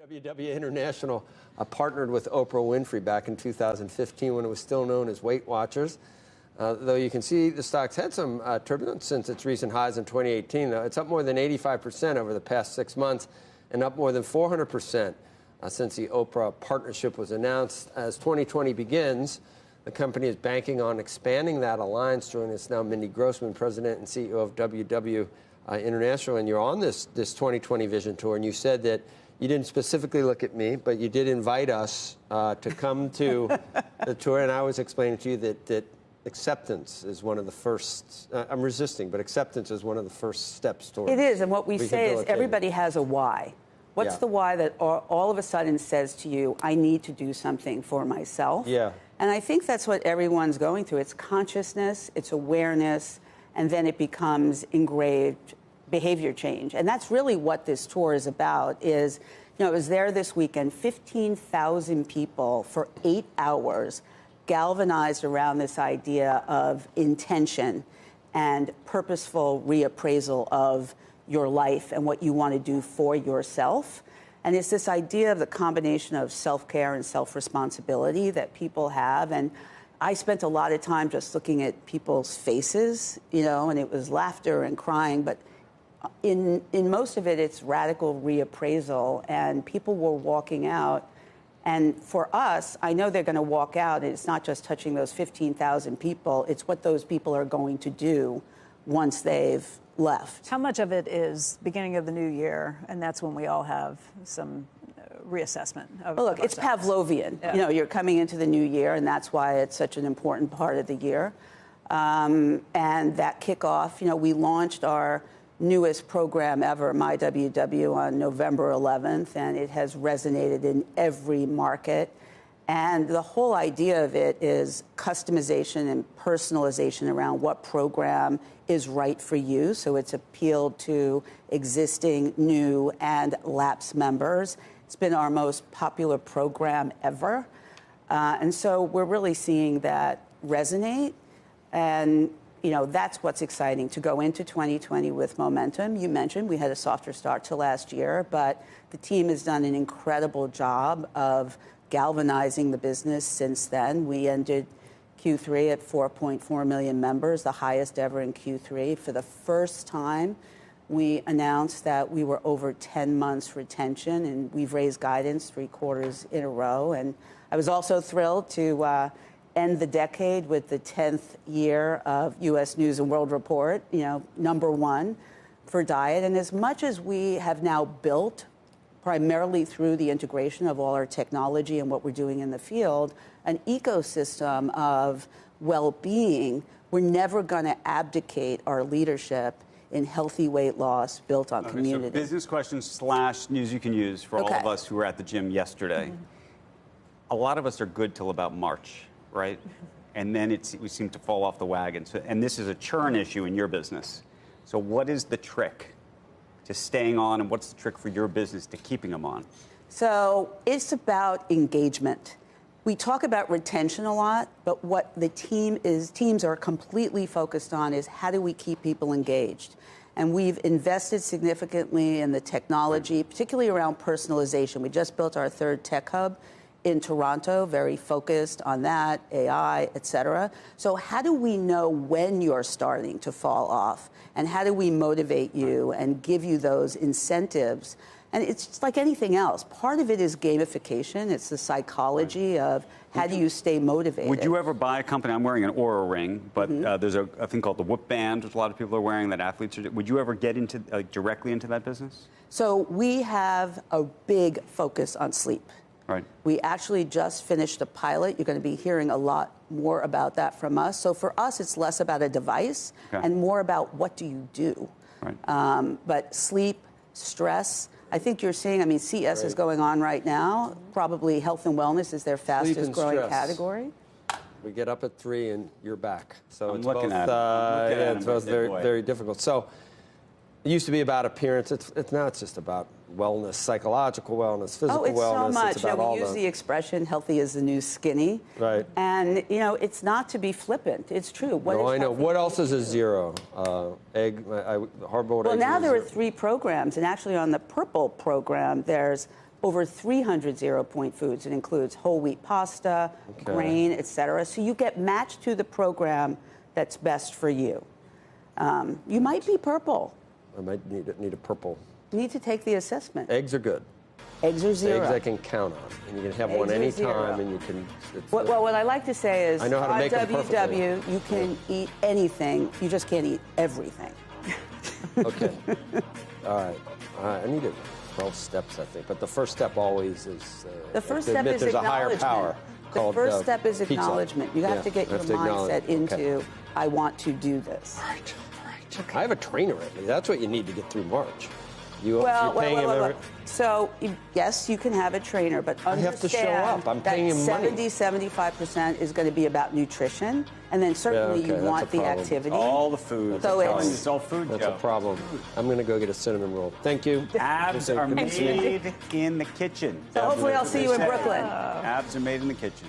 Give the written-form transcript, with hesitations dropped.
W.W. International partnered with Oprah Winfrey back in 2015 when it was still known as Weight Watchers. Though you can see the stock's had some turbulence since its recent highs in 2018. It's up more than 85% over the past 6 months and up more than 400% since the Oprah partnership was announced. As 2020 begins, the company is banking on expanding that alliance. Joining us now, Mindy Grossman, President and CEO of W.W. International. And you're on this 2020 Vision Tour, and you said that you didn't specifically look at me, but you did invite us to come to the tour. And I was explaining to you that acceptance is one of the first. I'm resisting, but acceptance is one of the first steps towards. It is, and what we say is everybody has a why. What's the why that all of a sudden says to you, I need to do something for myself? Yeah. And I think that's what everyone's going through. It's consciousness, it's awareness, and then it becomes engraved behavior change. And that's really what this tour is about. Is, you know, it was there this weekend, 15,000 people for 8 hours galvanized around this idea of intention and purposeful reappraisal of your life and what you want to do for yourself. And it's this idea of the combination of self-care and self-responsibility that people have. And I spent a lot of time just looking at people's faces, you know, and it was laughter and crying, but in most of it, it's radical reappraisal, and people were walking out. And for us, I know they're going to walk out, and it's not just touching those 15,000 people, it's what those people are going to do once they've left. How much of it is beginning of the new year, and that's when we all have some reassessment of Well, look, it's Pavlovian. Yeah. You know, you're coming into the new year, and that's why it's such an important part of the year. And that kickoff, you know, we launched our newest program ever, My W.W., on November 11th, and it has resonated in every market. And the whole idea of it is customization and personalization around what program is right for you. So it's appealed to existing, new, and lapsed members. It's been our most popular program ever. And so we're really seeing that resonate. And you know, that's what's exciting, to go into 2020 with momentum. You mentioned we had a softer start to last year, but the team has done an incredible job of galvanizing the business since then. We ended Q3 at 4.4 million members, the highest ever in Q3. For the first time, we announced that we were over 10 months retention, and we've raised guidance 3 quarters in a row. And I was also thrilled to end the decade with the 10th year of U.S. News and World Report, you know, #1 for diet. And as much as we have now built, primarily through the integration of all our technology and what we're doing in the field, an ecosystem of well-being, we're never going to abdicate our leadership in healthy weight loss built on community. So business questions / news you can use for all of us who were at the gym yesterday. A lot of us are good till about March, right? And then we seem to fall off the wagon. So, and this is a churn issue in your business. So what is the trick to staying on, and what's the trick for your business to keeping them on? So it's about engagement. We talk about retention a lot, but what the teams are completely focused on is how do we keep people engaged? And we've invested significantly in the technology, particularly around personalization. We just built our 3rd tech hub in Toronto, very focused on that, AI, et cetera. So how do we know when you're starting to fall off? And how do we motivate you and give you those incentives? And it's just like anything else. Part of it is gamification. It's the psychology of how do you stay motivated. Would you ever buy a company? I'm wearing an Oura ring, but there's a thing called the Whoop Band, which a lot of people are wearing, that athletes are. Would you ever get into directly into that business? So we have a big focus on sleep. Right. We actually just finished a pilot. You're going to be hearing a lot more about that from us. So for us, it's less about a device and more about what do you do. Right. But sleep, stress, I think you're seeing, I mean, CS is going on right now. Probably health and wellness is their fastest growing category. We get up at 3 and you're back. So it's both very difficult. So it used to be about appearance. Now it's just about wellness, psychological wellness, physical wellness. Oh, it's so much. It's about we use the expression healthy is the new skinny. Right. And, you know, it's not to be flippant. It's true. I know. What else is a zero? Hard-boiled eggs. Well, now there are 3 programs. And actually on the purple program, there's over 300 zero-point foods. It includes whole wheat pasta, grain, etc. So you get matched to the program that's best for you. You might be purple. I might need a purple. You need to take the assessment. Eggs are good. Eggs are zero. Eggs I can count on, and you can have one anytime, and you can. Well, what I like to say is, I know how to make them perfectly. W.W, you can eat anything. You just can't eat everything. Okay. All right. I need 12 steps, I think. But the first step always is. The first step is there's a higher acknowledgement. power. The first step is pizza. acknowledgement. You have to get your mindset into, I want to do this. All right. Okay. I have a trainer at me. That's what you need to get through March. You're paying him every... So, yes, you can have a trainer, but understand I have to show up. I'm paying him money. 75% is going to be about nutrition, and then certainly you want the activity. All the food. So it's all food, That's a problem. I'm going to go get a cinnamon roll. Thank you. Abs are made in the kitchen. So hopefully I'll see you in Brooklyn. Abs are made in the kitchen.